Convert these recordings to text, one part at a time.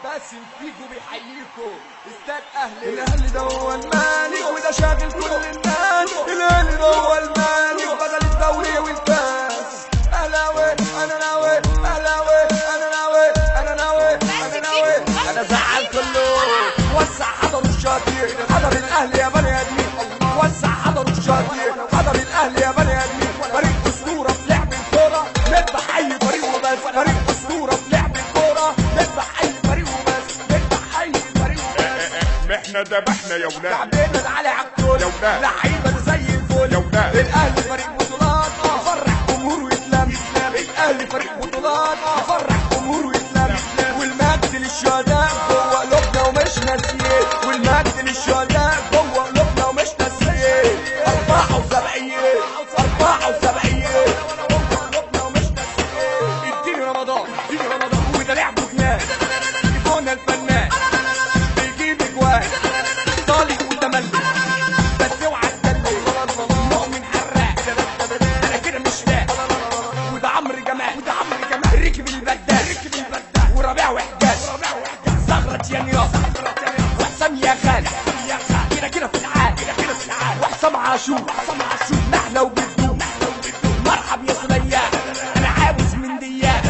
باسم فيجو بيحييكوا استاد الاهلي ده هو المالك وده شاغل كل الناس. الاهلي ده هو المالك بدل الدوري والكاس. اهلاوي انا ناوي، اهلاوي انا ناوي، انا ناوي انا ناوي، انا زعل كله. وسع حضروا الشاطئ حضر الاهلي يا بني ادمين. وسع حضروا الشاطئ حضر الاهلي يا بني ادمين. فريق اسطوره في لعب الكوره نذبح اي فريق وبس. فريق اسطوره في لعب الكوره نذبح اي فريق وبس. نذبح اي فريق وبس. احنا ذبحنا يا ولاد. تعبنا تعالى على الكل يا ولاد. لعيبه زي الفل يا ولاد. الاهلي فريق بطولات يفرح جمهور ويسلم. الاهلي فريق بطولات يفرح جمهور ويسلم. والمجد للشهداء جوه قلوبنا ومش ناسيين. والمجد للشهداء جوه قلوبنا ومش ناسيين. 74 قلوبنا ومش ناسيين. اديني رمضان اديني رمضان وده لعبه جنان. جيبونا الفنان بيجيب اجوان طالق وتملي بس اوعى تدلل. مؤمن حراق انا كده مش لاق. وده عمرو جمال ركب البدال وربيع وحجاج زغرة ينياس وحسام يا خالد كده في العال وحسام عاشور نحلة وبدون مرحب يا سليان. انا عاوز من ديان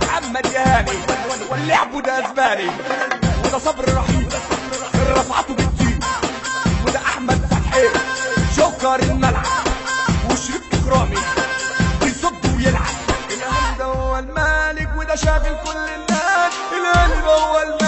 محمد يهاني واللعب ده اسباني. وده صبر رحيم رفعته بالدين. وده احمد فتحي جوكر الملعب وشريف اكرامي بيصد ويلعب. الاهلي ده هو المالك وده شاغل كل الناس. الاهلي ده هو المالك